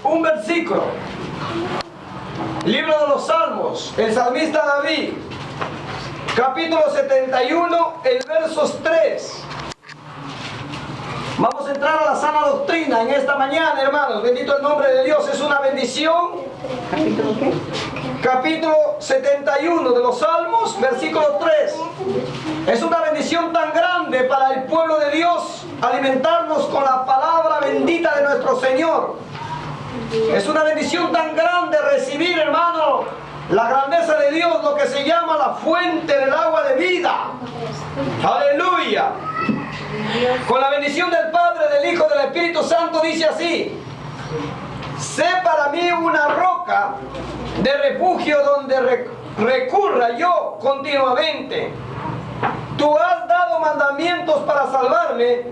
un versículo. Libro de los Salmos, el salmista David, capítulo 71, el versos 3. Vamos a entrar a la sana doctrina en esta mañana, hermanos. Bendito el nombre de Dios, es una bendición. ¿Capítulo qué? Capítulo 71 de los Salmos, versículo 3. Es una bendición tan grande para el pueblo de Dios alimentarnos con la palabra bendita de nuestro Señor. Es una bendición tan grande recibir, hermano, la grandeza de Dios, lo que se llama la fuente del agua de vida. Aleluya. Con la bendición del Padre, del Hijo, del Espíritu Santo, dice así: sé para mí una roca de refugio donde recurra yo continuamente. Tú has dado mandamientos para salvarme,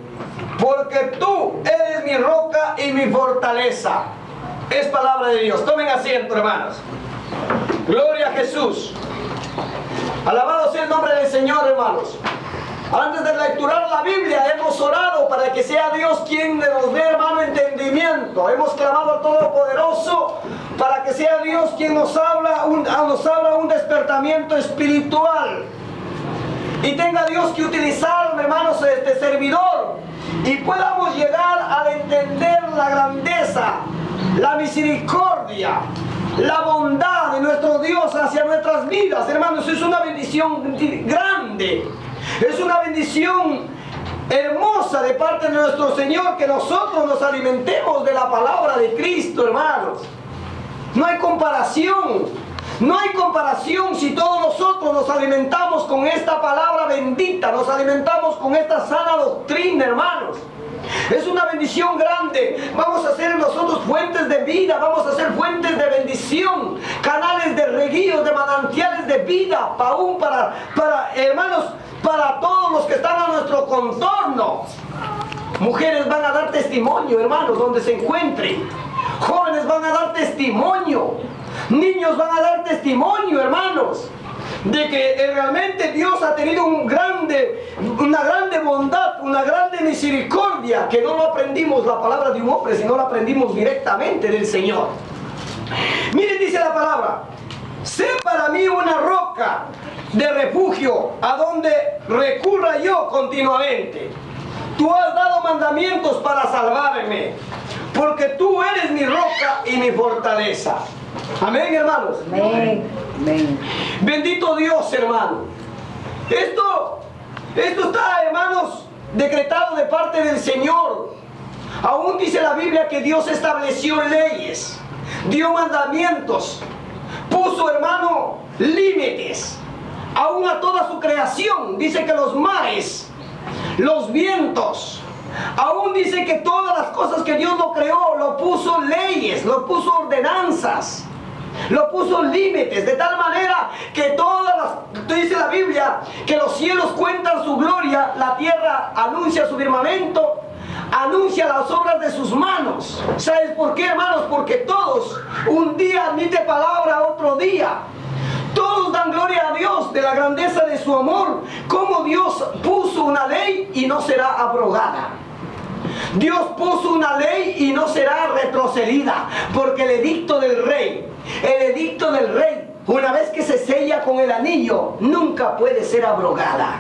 porque tú eres mi roca y mi fortaleza. Es palabra de Dios. Tomen asiento, hermanos. Gloria a Jesús. Alabado sea el nombre del Señor, hermanos. Antes de lecturar la Biblia hemos orado para que sea Dios quien nos dé, hermano, entendimiento. Hemos clamado al Todopoderoso para que sea Dios quien nos habla un despertamiento espiritual. Y tenga Dios que utilizar, hermanos, este servidor, y podamos llegar a entender la grandeza, la misericordia, la bondad de nuestro Dios hacia nuestras vidas. Hermanos, es una bendición grande. Es una bendición hermosa de parte de nuestro Señor que nosotros nos alimentemos de la palabra de Cristo, hermanos. No hay comparación. No hay comparación si todos nosotros nos alimentamos con esta palabra bendita, nos alimentamos con esta sana doctrina, hermanos. Es una bendición grande. Vamos a ser nosotros fuentes de vida, vamos a ser fuentes de bendición, canales de reguíos, de manantiales de vida, aún para hermanos, para todos los que están a nuestro contorno. Mujeres van a dar testimonio, hermanos, donde se encuentren. Jóvenes van a dar testimonio. Niños van a dar testimonio, hermanos, de que realmente Dios ha tenido una grande bondad, una grande misericordia, que no lo aprendimos la palabra de un hombre, sino lo aprendimos directamente del Señor. Miren, dice la palabra: sé para mí una roca de refugio a donde recurra yo continuamente. Tú has dado mandamientos para salvarme, porque tú eres mi roca y mi fortaleza. Amén, hermanos. Amén. Amén. Bendito Dios, hermano. Esto está, hermanos, decretado de parte del Señor. Aún dice la Biblia que Dios estableció leyes, dio mandamientos, puso, hermano, límites, aún a toda su creación. Dice que los mares, los vientos, aún dice que todas las cosas que Dios lo creó, lo puso leyes, lo puso ordenanzas, lo puso límites, de tal manera que dice la Biblia, que los cielos cuentan su gloria, la tierra anuncia su firmamento, anuncia las obras de sus manos. ¿Sabes por qué, hermanos? Porque todos, un día admite palabra, otro día. Todos dan gloria a Dios de la grandeza de su amor, como Dios puso una ley y no será abrogada. Dios puso una ley y no será retrocedida, porque el edicto del rey, una vez que se sella con el anillo, nunca puede ser abrogada.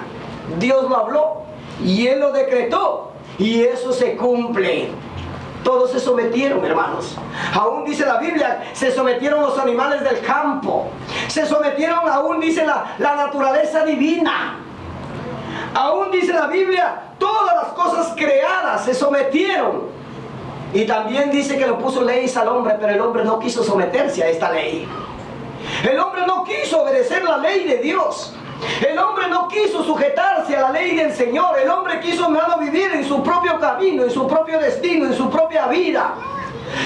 Dios lo habló y Él lo decretó, y eso se cumple. Todos se sometieron, hermanos. Aún dice la Biblia, se sometieron los animales del campo. Se sometieron, aún dice la naturaleza divina. Aún dice la Biblia, todas las cosas creadas se sometieron. Y también dice que le puso leyes al hombre, pero el hombre no quiso someterse a esta ley. El hombre no quiso obedecer la ley de Dios. El hombre no quiso sujetarse a la ley del Señor. El hombre quiso, hermano, vivir en su propio camino, en su propio destino, en su propia vida.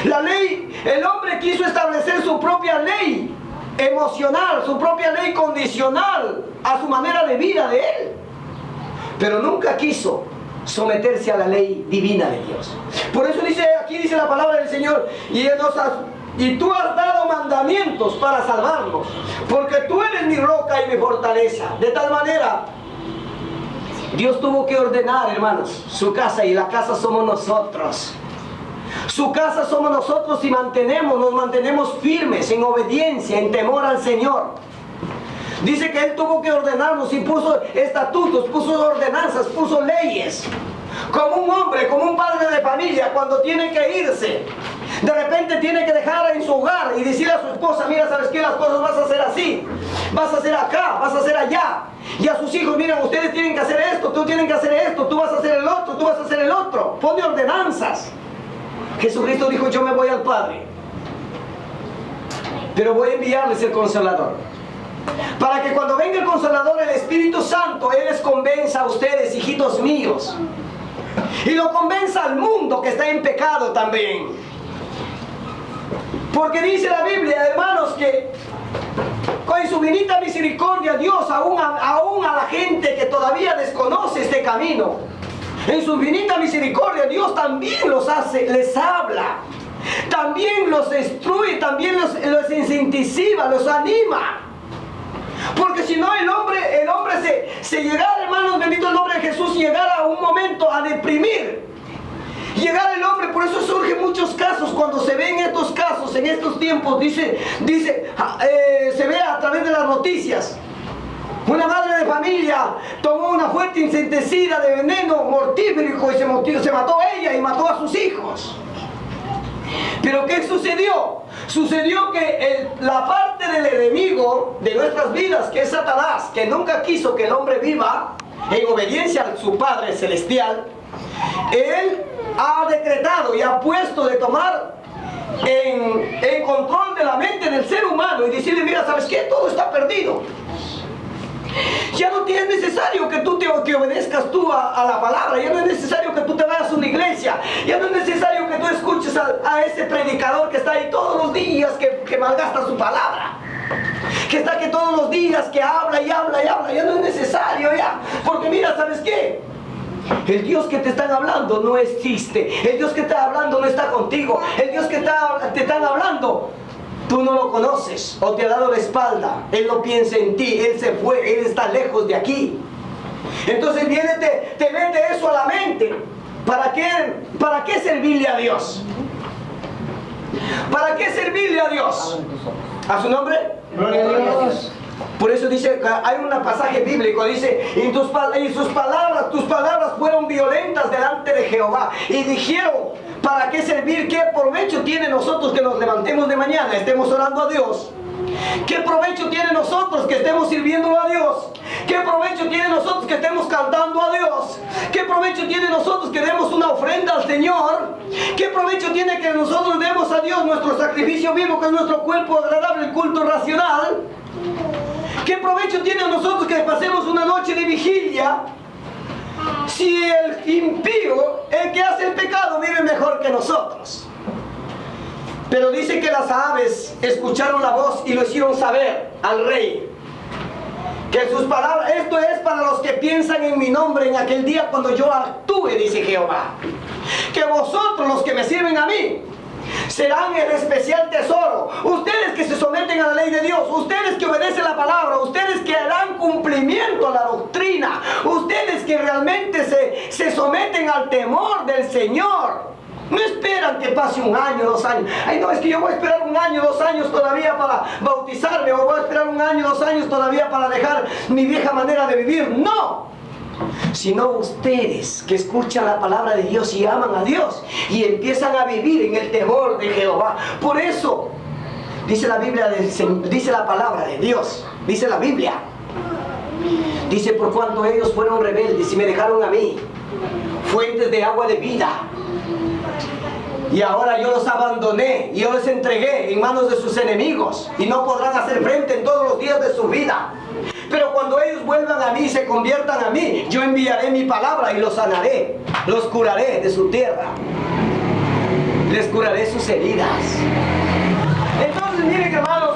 El hombre quiso establecer su propia ley emocional, su propia ley condicional a su manera de vida de él. Pero nunca quiso someterse a la ley divina de Dios. Por eso aquí dice la palabra del Señor: y tú has dado mandamientos para salvarnos, porque tú eres mi roca y mi fortaleza. De tal manera, Dios tuvo que ordenar, hermanos, su casa, y la casa somos nosotros. Su casa somos nosotros y nos mantenemos firmes en obediencia, en temor al Señor. Dice que Él tuvo que ordenarnos y puso estatutos, puso ordenanzas, puso leyes. Como un hombre, como un padre de familia, cuando tiene que irse, de repente tiene que dejar en su hogar y decirle a su esposa: mira, ¿sabes qué? Las cosas vas a hacer así, vas a hacer acá, vas a hacer allá. Y a sus hijos: miren, ustedes tienen que hacer esto, tú tienes que hacer esto, tú vas a hacer el otro, tú vas a hacer el otro. Pone ordenanzas. Jesucristo dijo: yo me voy al Padre, pero voy a enviarles el Consolador, para que cuando venga el Consolador, el Espíritu Santo, Él les convenza a ustedes, hijitos míos, y lo convenza al mundo que está en pecado también. Porque dice la Biblia, hermanos, que con su infinita misericordia Dios aún a la gente que todavía desconoce este camino, en su infinita misericordia Dios también les habla, también los instruye, también los incentiva, los anima. Porque si no, el hombre se llegara, hermanos, bendito el nombre de Jesús, llegara a un momento a deprimir. Llegar el hombre, por eso surgen muchos casos. Cuando se ven estos casos en estos tiempos, se ve a través de las noticias. Una madre de familia tomó una fuerte insecticida de veneno mortífero y se mató ella y mató a sus hijos. Pero ¿qué sucedió? Sucedió que la parte del enemigo de nuestras vidas, que es Satanás, que nunca quiso que el hombre viva en obediencia a su Padre Celestial, él ha decretado y ha puesto de tomar en control de la mente del ser humano y decirle: mira, ¿sabes qué? Todo está perdido. Ya no es necesario que tú que obedezcas tú a la palabra. Ya no es necesario que tú te vayas a una iglesia. Ya no es necesario que tú escuches a ese predicador que está ahí todos los días, que malgasta su palabra, que todos los días que habla y habla y habla. Ya no es necesario ya. Porque mira, ¿sabes qué? El Dios que te están hablando no existe. El Dios que está hablando no está contigo. El Dios que te están hablando, tú no lo conoces o te ha dado la espalda. Él no piensa en ti, Él se fue, Él está lejos de aquí. Entonces viene, te mete eso a la mente. ¿Para qué servirle a Dios? ¿Para qué servirle a Dios? ¿A su nombre? Gloria a Dios. Por eso dice, hay un pasaje bíblico, dice: tus palabras fueron violentas delante de Jehová. Y dijeron: ¿para qué servir? ¿Qué provecho tiene nosotros que nos levantemos de mañana, estemos orando a Dios? ¿Qué provecho tiene nosotros que estemos sirviéndolo a Dios? ¿Qué provecho tiene nosotros que estemos cantando a Dios? ¿Qué provecho tiene nosotros que demos una ofrenda al Señor? ¿Qué provecho tiene que nosotros demos a Dios nuestro sacrificio vivo, que es nuestro cuerpo agradable, el culto racional? ¿Qué provecho tiene a nosotros que pasemos una noche de vigilia, si el impío, el que hace el pecado, vive mejor que nosotros? Pero dice que las aves escucharon la voz y lo hicieron saber al rey, que sus palabras: esto es para los que piensan en mi nombre en aquel día cuando yo actúe, dice Jehová, que vosotros, los que me sirven a mí, serán el especial tesoro. Ustedes que se someten a la ley de Dios, ustedes que obedecen la palabra, ustedes que dan cumplimiento a la doctrina, ustedes que realmente se someten al temor del Señor. No esperan que pase un año, 2 años. Ay, no, es que yo voy a esperar 1 año, 2 años todavía para bautizarme, o voy a esperar 1 año, 2 años todavía para dejar mi vieja manera de vivir. No, sino ustedes que escuchan la palabra de Dios y aman a Dios y empiezan a vivir en el temor de Jehová. Por eso dice la Biblia, dice la palabra de Dios, dice la Biblia, dice: por cuanto ellos fueron rebeldes y me dejaron a mí fuentes de agua de vida, y ahora yo los abandoné y yo los entregué en manos de sus enemigos, y no podrán hacer frente en todos los días de su vida. Pero cuando ellos vuelvan a mí y se conviertan a mí, yo enviaré mi palabra y los sanaré, los curaré de su tierra, les curaré sus heridas. Entonces miren, hermanos,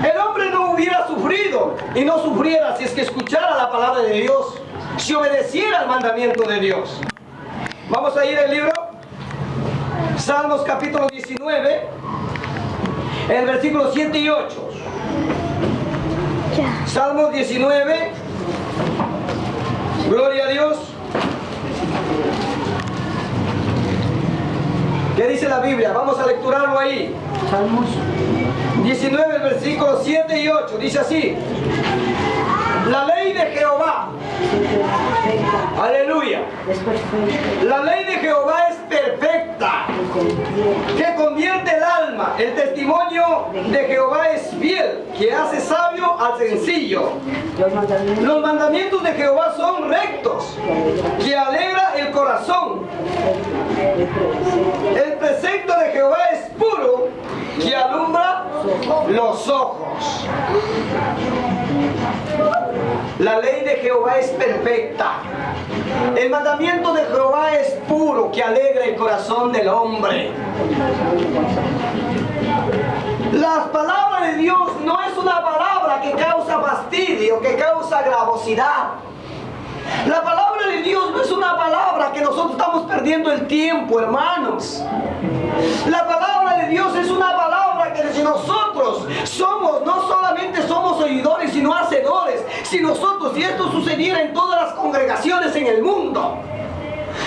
el hombre no hubiera sufrido y no sufriera si es que escuchara la palabra de Dios, si obedeciera al mandamiento de Dios. Vamos a ir al libro Salmos capítulo 19, el versículo 7 y 8. Salmos 19, gloria a Dios. ¿Qué dice la Biblia? Vamos a lecturarlo ahí. Salmos 19, versículos 7 y 8. Dice así. La ley de Jehová. Aleluya. es perfecto. La ley de Jehová es perfecta, que convierte el alma. El testimonio de Jehová es fiel, que hace sabio al sencillo. Los mandamientos de Jehová son rectos, que alegra el corazón. El precepto de Jehová es puro, que alumbra los ojos. La ley de Jehová es perfecta. El mandamiento de Jehová es puro, que alegra el corazón del hombre. La palabra de Dios no es una palabra que causa fastidio, que causa gravosidad. La palabra de Dios no es una palabra que nosotros estamos perdiendo el tiempo, hermanos. La palabra de Dios es una palabra que si nosotros somos, no solamente somos oidores, sino hacedores. Si nosotros, si esto sucediera en todas las congregaciones en el mundo,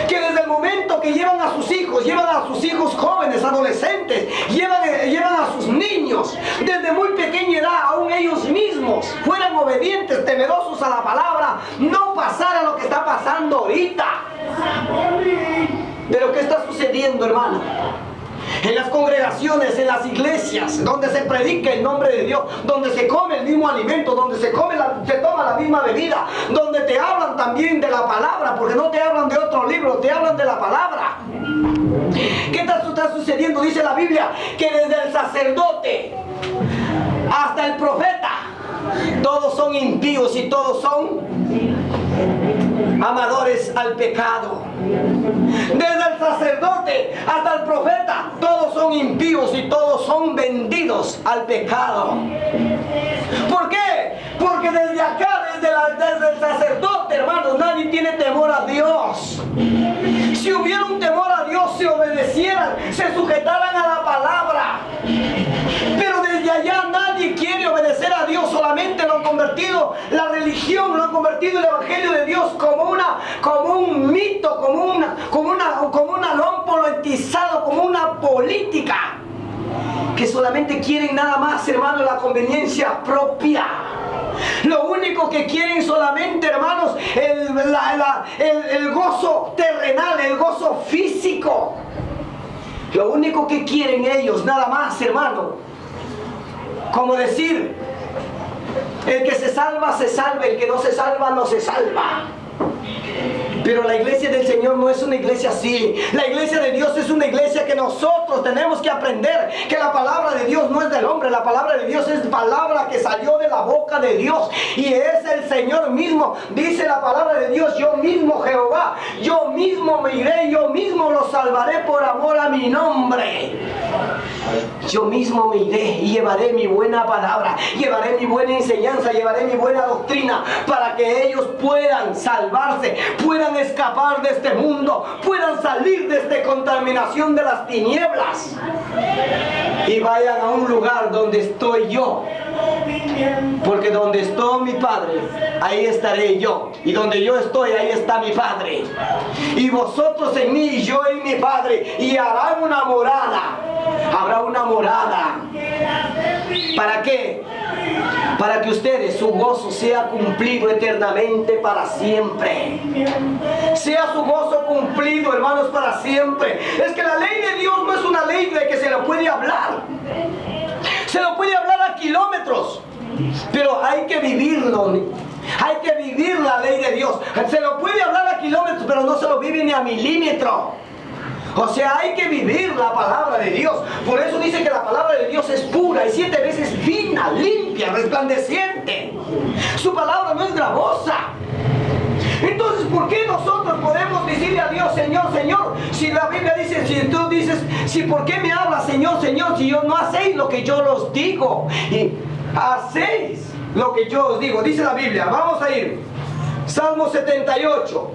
que desde el momento que llevan a sus hijos jóvenes, adolescentes, llevan a sus niños, desde muy pequeña edad, aún ellos mismos fueran obedientes, temerosos a la palabra, no pasara lo que está pasando ahorita. Pero ¿qué está sucediendo, hermano? En las congregaciones, en las iglesias, donde se predica el nombre de Dios, donde se come el mismo alimento, donde se toma la misma bebida, donde te hablan también de la palabra, porque no te hablan de otro libro, te hablan de la palabra. ¿Qué está sucediendo? Dice la Biblia que desde el sacerdote hasta el profeta, todos son impíos y todos son amadores al pecado. Desde el sacerdote hasta el profeta, todos son impíos y todos son vendidos al pecado. ¿Por qué? Porque desde acá, desde el sacerdote, hermanos, nadie tiene temor a Dios. Si hubiera un temor a Dios, se obedecieran, se sujetaran a la palabra. Pero desde allá nadie quiere obedecer a Dios, solamente lo han convertido, la religión, lo han convertido el evangelio de Dios como un mito, como un alón politizado, como una política, que solamente quieren nada más, hermanos, la conveniencia propia. Lo único que quieren solamente, hermanos, el gozo terrenal, el gozo físico. Lo único que quieren ellos, nada más, hermano. Como decir, el que se salva, el que no se salva, no se salva. Pero la iglesia del Señor no es una iglesia así. La iglesia de Dios es una iglesia que nosotros tenemos que aprender que la palabra de Dios no es del hombre. La palabra de Dios es palabra que salió de la boca de Dios. Y es el Señor mismo. Dice la palabra de Dios: yo mismo, Jehová, yo mismo me iré, yo mismo lo salvaré por amor a mi nombre. Yo mismo me iré y llevaré mi buena palabra, llevaré mi buena enseñanza, llevaré mi buena doctrina, para que ellos puedan salvarse, puedan escapar de este mundo, puedan salir de esta contaminación de las tinieblas y vayan a un lugar donde estoy yo. Porque donde está mi Padre, ahí estaré yo. Y donde yo estoy, ahí está mi Padre. Y vosotros en mí y yo en mi Padre. Y harán una morada. Habrá una morada. ¿Para qué? Para que ustedes, su gozo sea cumplido eternamente para siempre. Sea su gozo cumplido, hermanos, para siempre. Es que la ley de Dios no es una ley de que se lo puede hablar. Se lo puede hablar a kilómetros, pero hay que vivirlo. Hay que vivir la ley de Dios. Se lo puede hablar a kilómetros, pero no se lo vive ni a milímetro. O sea, hay que vivir la palabra de Dios. Por eso dice que la palabra de Dios es pura y 7 veces fina, limpia, resplandeciente. Su palabra no es gravosa. Entonces, ¿por qué nosotros podemos decirle a Dios, Señor, Señor? Si la Biblia dice, si tú dices, si ¿por qué me hablas, Señor, Señor? Si yo no hacéis lo que yo os digo. Y hacéis lo que yo os digo. Dice la Biblia, vamos a ir. Salmo 78,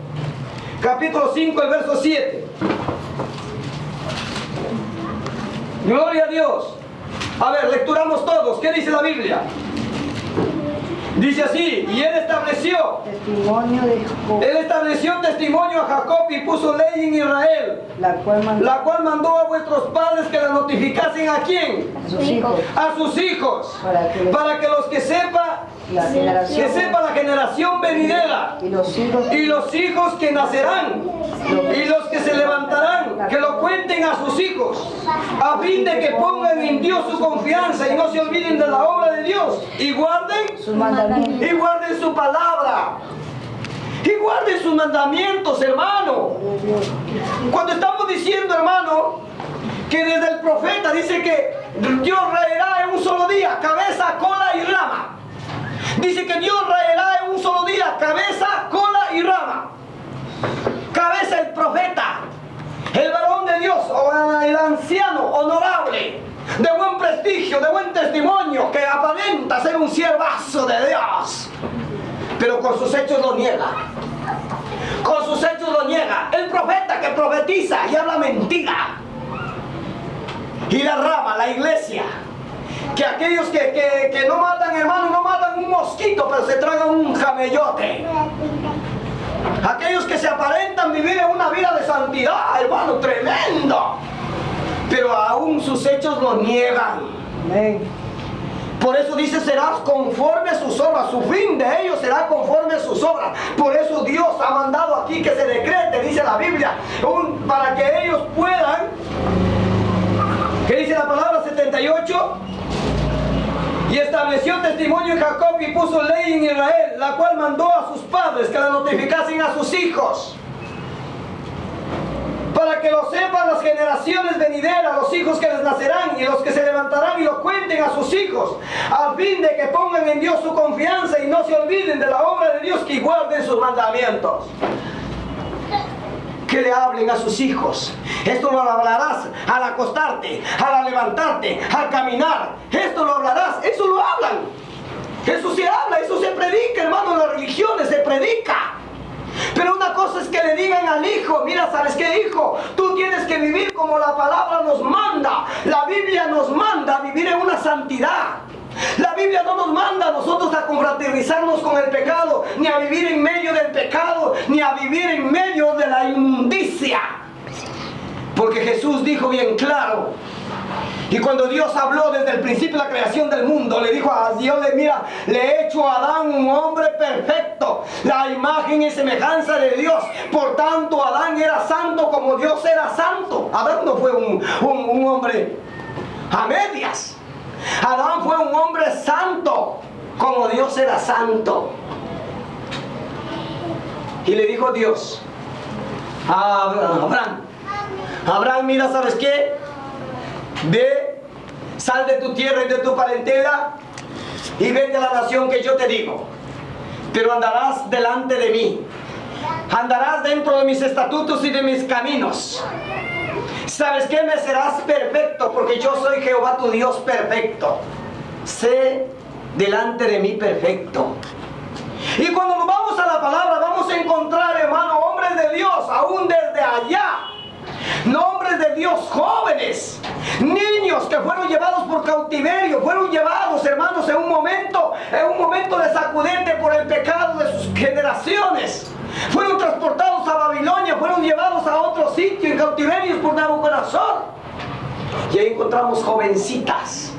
capítulo 5, el verso 7. Gloria a Dios. A ver, lecturamos todos. ¿Qué dice la Biblia? Dice así, y él estableció testimonio de Jacob, Él estableció testimonio a Jacob y puso ley en Israel, la cual mandó a vuestros padres que la notificasen ¿a quién? a sus hijos, A sus hijos, para que los que sepa la generación, la generación venidera y los hijos que nacerán y los que se levantarán, que lo cuenten a sus hijos, a fin de que pongan en Dios su confianza y no se olviden de la obra de Dios y guarden sus mandamientos, su palabra. Y guarden sus mandamientos, hermano. Cuando estamos diciendo, hermano, que desde el profeta dice que Dios raerá en un solo día, cabeza, cola y rama. Dice que Dios raerá en un solo día, cabeza, cola y rama. Cabeza el profeta, el varón de Dios, o el anciano honorable, de buen prestigio, de buen testimonio, que aparenta ser un siervazo de Dios, pero con sus hechos lo niega. Con sus hechos lo niega. El profeta que profetiza y habla mentira. Y la rama, la iglesia, que aquellos que no matan, hermano, no matan un mosquito, pero se tragan un camellote. Aquellos que se aparentan vivir en una vida de santidad, hermano, tremendo, pero aún sus hechos lo niegan. amén. Por eso dice, serás conforme a sus obras. Su fin de ellos será conforme a sus obras. Por eso Dios ha mandado aquí que se decrete, dice la Biblia, para que ellos puedan, ¿qué dice la palabra 78? Y estableció testimonio en Jacob y puso ley en Israel, la cual mandó a sus padres que la notificasen a sus hijos, para que lo sepan las generaciones venideras, los hijos que les nacerán y los que se levantarán y lo cuenten a sus hijos, a fin de que pongan en Dios su confianza y no se olviden de la obra de Dios, que guarden sus mandamientos. Que le hablen a sus hijos. Esto lo hablarás al acostarte, al levantarte, al caminar. Esto lo hablarás, eso lo hablan. Eso se habla, eso se predica, hermano, en las religiones se predica. Pero una cosa es que le digan al hijo, mira, ¿sabes qué, hijo? Tú tienes que vivir como la palabra nos manda. La Biblia nos manda a vivir en una santidad. La Biblia no nos manda a nosotros a confraternizarnos con el pecado, ni a vivir en medio del pecado, ni a vivir en medio de la inmundicia. Porque Jesús dijo bien claro, y cuando Dios habló desde el principio de la creación del mundo, le dijo a Dios, mira, le he hecho a Adán un hombre perfecto, la imagen y semejanza de Dios. Por tanto, Adán era santo como Dios era santo. Adán no fue un hombre a medias. Adán fue un hombre santo, como Dios era santo. Y le dijo Dios a Abraham, mira, ¿sabes qué? Sal de tu tierra y de tu parentela y vete a la nación que yo te digo. Pero andarás delante de mí. Andarás dentro de mis estatutos y de mis caminos. ¿Sabes qué? Me serás perfecto, porque yo soy Jehová tu Dios perfecto. Sé delante de mí perfecto. Y cuando nos vamos a la palabra, vamos a encontrar, hermano, hombres de Dios, aún desde allá. Nombres de Dios jóvenes, niños que fueron llevados por cautiverio, fueron llevados, hermanos, en un momento de sacudente por el pecado de sus generaciones. Fueron transportados a Babilonia, fueron llevados a otro sitio en cautiverio por Nabucodonosor. Y ahí encontramos jovencitas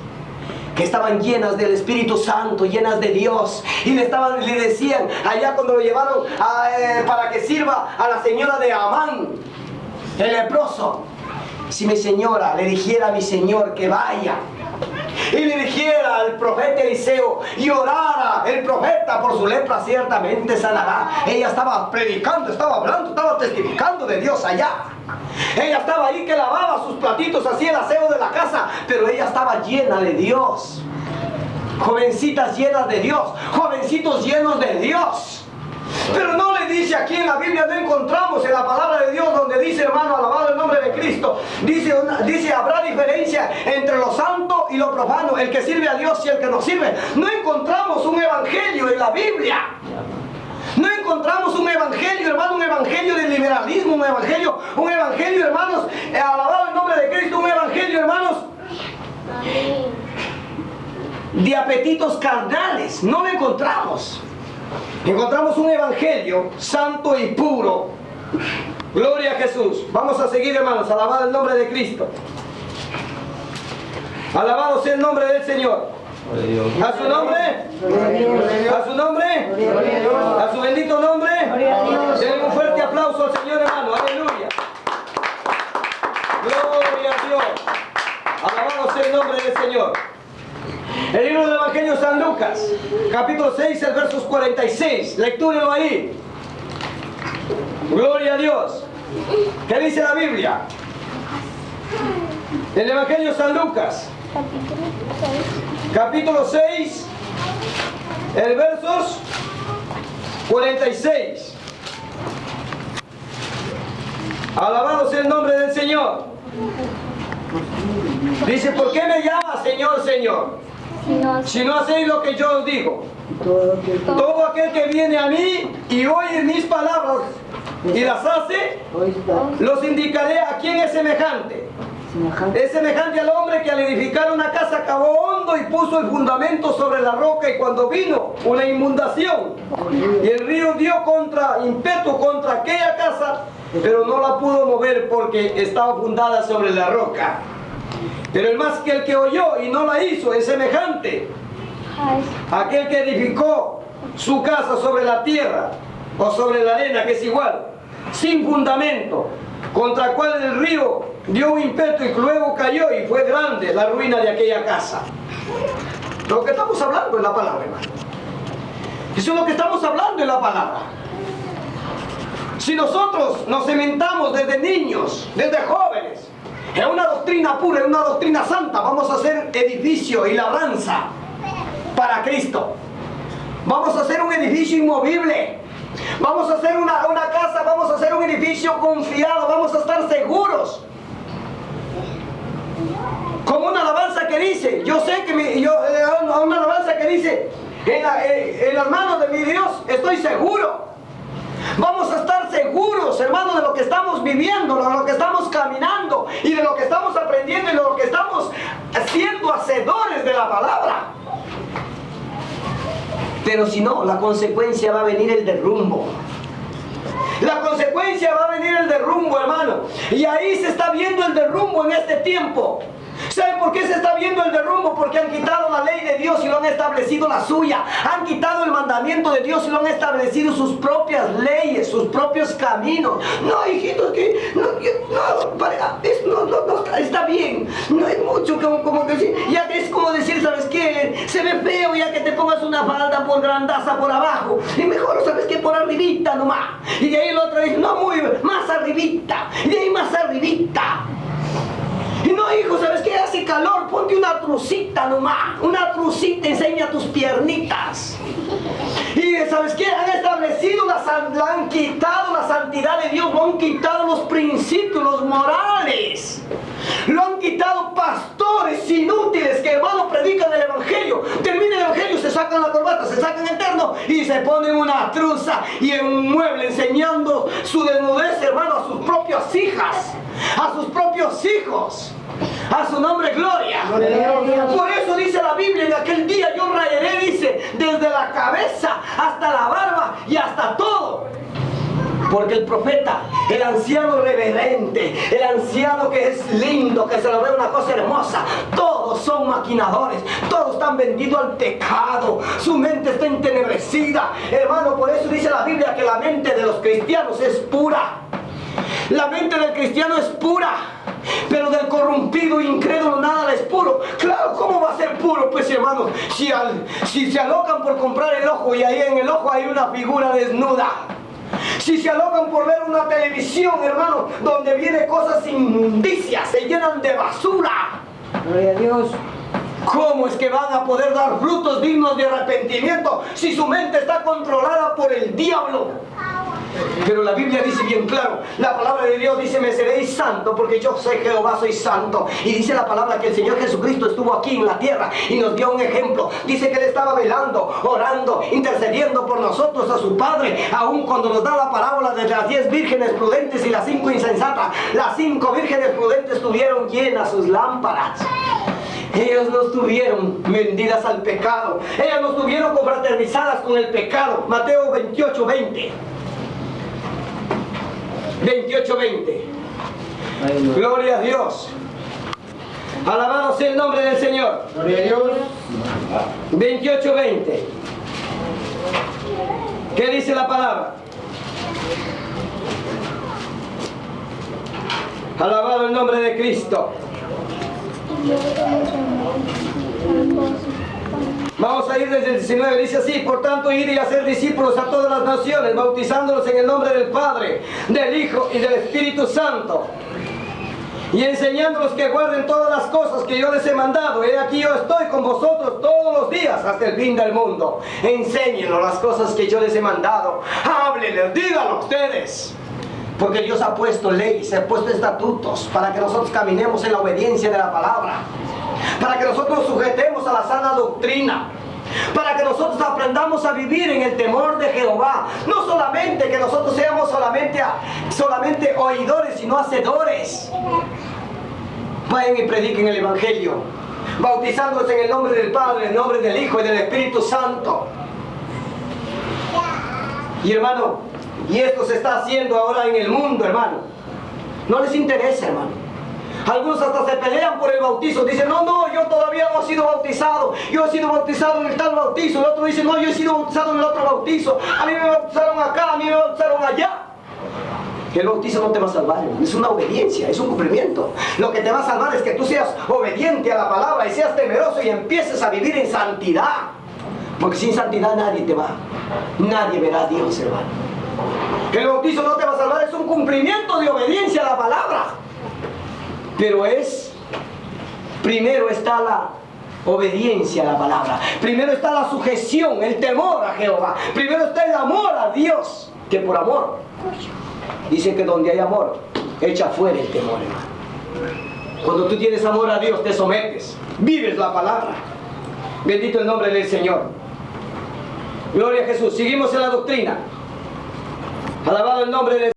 que estaban llenas del Espíritu Santo, llenas de Dios, y le decían allá cuando lo llevaron para que sirva a la señora de Amán, el leproso, si mi señora le dijera a mi señor que vaya y le dijera al profeta Eliseo y orara el profeta por su lepra, ciertamente sanará. Ella estaba predicando, estaba hablando, estaba testificando de Dios allá. Ella estaba ahí que lavaba sus platitos, hacía el aseo de la casa, pero ella estaba llena de Dios. Jovencitas llenas de Dios, jovencitos llenos de Dios. Pero no le dice aquí en la Biblia, no encontramos en la palabra de Dios donde dice, hermano, alabado el nombre de Cristo, dice habrá diferencia entre lo santo y lo profano, el que sirve a Dios y el que no sirve. No encontramos un evangelio en la Biblia. No encontramos un evangelio, hermano, un evangelio de liberalismo, un evangelio, hermanos, alabado el nombre de Cristo, un evangelio, hermanos, de apetitos carnales. No lo encontramos. Encontramos un evangelio santo y puro. Gloria a Jesús. Vamos a seguir, hermanos. Alabado el nombre de Cristo. Alabado sea el nombre del Señor. A su nombre. A su nombre. A su bendito nombre. Denle un fuerte aplauso al Señor, hermano. Aleluya. Gloria a Dios. Alabado sea el nombre del Señor. El libro del Evangelio de San Lucas, capítulo 6, el versos 46. Lectúrenlo ahí. Gloria a Dios. ¿Qué dice la Biblia? El Evangelio de San Lucas, capítulo 6, el versos 46. Alabado sea el nombre del Señor. Dice, ¿por qué me llamas Señor, Señor? Si no hacéis lo que yo os digo. Todo aquel que viene a mí y oye mis palabras y las hace, los indicaré a quién es semejante. Es semejante al hombre que al edificar una casa cavó hondo y puso el fundamento sobre la roca, y cuando vino una inundación y el río dio ímpetu contra aquella casa, pero no la pudo mover porque estaba fundada sobre la roca. Pero el más que el que oyó y no la hizo es semejante a aquel que edificó su casa sobre la tierra o sobre la arena, que es igual, sin fundamento, contra el cual el río dio un ímpetu y luego cayó, y fue grande la ruina de aquella casa. Lo que estamos hablando es la palabra, hermano. Eso es lo que estamos hablando en la palabra. Si nosotros nos cimentamos desde niños, desde jóvenes, en una doctrina pura, en una doctrina santa, vamos a hacer edificio y labranza para Cristo. Vamos a hacer un edificio inmovible. Vamos a hacer una casa, vamos a hacer un edificio confiado, vamos a estar seguros. Como una alabanza que dice, yo sé que una alabanza que dice, en las manos de mi Dios estoy seguro. Vamos a estar seguros, hermanos, de lo que estamos viviendo, de lo que estamos caminando y de lo que estamos aprendiendo y de lo que estamos siendo hacedores de la palabra. Pero si no, la consecuencia va a venir el derrumbo. La consecuencia va a venir el derrumbo, hermano. Y ahí se está viendo el derrumbo en este tiempo. ¿Saben por qué se está viendo el derrumbo? Porque han quitado la ley de Dios y lo han establecido la suya. Han quitado el mandamiento de Dios y lo han establecido sus propias leyes, sus propios caminos. No, hijitos, que no está bien. No hay mucho como decir. Ya que es como decir, ¿sabes qué? Se ve feo ya que te pongas una falda por grandaza por abajo. Y mejor, ¿sabes qué? Por arribita nomás. Y de ahí el otro dice, no, más arribita. Y de ahí más arribita. Y no, hijo, ¿sabes qué? Hace calor, ponte una trucita nomás. Una trucita, enseña tus piernitas. Y ¿sabes qué? Han establecido, han quitado la santidad de Dios, lo han quitado los principios, los morales. Lo han quitado pastores inútiles que, hermano, predican el evangelio. Termina el evangelio, se sacan la corbata, se sacan el terno y se ponen una truza y en un mueble enseñando su desnudez, hermano, a sus propias hijas, a sus propios hijos. A su nombre, gloria. Por eso dice la Biblia, en aquel día yo rayaré, dice, desde la cabeza hasta la barba y hasta todo. Porque el profeta, el anciano reverente, el anciano que es lindo, que se lo ve una cosa hermosa, todos son maquinadores, todos están vendidos al pecado, su mente está entenebrecida. Hermano, por eso dice la Biblia que la mente de los cristianos es pura. La mente del cristiano es pura, pero del corrompido e incrédulo nada es puro. Claro, ¿cómo va a ser puro? Pues, hermano, si se alocan por comprar el ojo y ahí en el ojo hay una figura desnuda. Si se alocan por ver una televisión, hermano, donde viene cosas inmundicias, se llenan de basura. Gloria a Dios. ¿Cómo es que van a poder dar frutos dignos de arrepentimiento si su mente está controlada por el diablo? Pero la Biblia dice bien claro, la palabra de Dios dice, me seréis santo porque yo soy Jehová, soy santo. Y dice la palabra que el Señor Jesucristo estuvo aquí en la tierra y nos dio un ejemplo. Dice que Él estaba velando, orando, intercediendo por nosotros a su Padre, aun cuando nos da la parábola de las 10 vírgenes prudentes y las 5 insensatas. Las 5 vírgenes prudentes tuvieron llenas sus lámparas. Y Ellos no estuvieron vendidas al pecado. Ellas no estuvieron confraternizadas con el pecado. Mateo 28:20. 28:20. Gloria a Dios. Alabado sea el nombre del Señor. Gloria a Dios. 28:20. ¿Qué dice la palabra? Alabado el nombre de Cristo. Vamos a ir desde el 19, dice así: por tanto, ir y hacer discípulos a todas las naciones, bautizándolos en el nombre del Padre, del Hijo y del Espíritu Santo, y enseñándolos que guarden todas las cosas que yo les he mandado. He aquí yo estoy con vosotros todos los días hasta el fin del mundo. Enséñenlos las cosas que yo les he mandado. Háblenles, díganlo ustedes. Porque Dios ha puesto leyes, ha puesto estatutos para que nosotros caminemos en la obediencia de la palabra, para que nosotros nos sujetemos a la sana doctrina, para que nosotros aprendamos a vivir en el temor de Jehová. No solamente que nosotros seamos solamente oidores, sino hacedores. Vayan y prediquen el Evangelio, bautizándolos en el nombre del Padre, en el nombre del Hijo y del Espíritu Santo. Y hermano, y esto se está haciendo ahora en el mundo, hermano. No les interesa, hermano. Algunos hasta se pelean por el bautizo. Dicen: no, yo todavía no he sido bautizado. Yo he sido bautizado en el tal bautizo. El otro dice: no, yo he sido bautizado en el otro bautizo. A mí me bautizaron acá, a mí me bautizaron allá. El bautizo no te va a salvar, hermano. Es una obediencia, es un cumplimiento. Lo que te va a salvar es que tú seas obediente a la palabra y seas temeroso y empieces a vivir en santidad. Porque sin santidad nadie verá a Dios, hermano. El bautizo no te va a salvar, es un cumplimiento de obediencia a la palabra. Pero primero está la obediencia a la palabra. Primero está la sujeción, el temor a Jehová. Primero está el amor a Dios, que por amor. Dicen que donde hay amor, echa fuera el temor, hermano. Cuando tú tienes amor a Dios, te sometes, vives la palabra. Bendito el nombre del Señor. Gloria a Jesús. Seguimos en la doctrina. Alabado el nombre del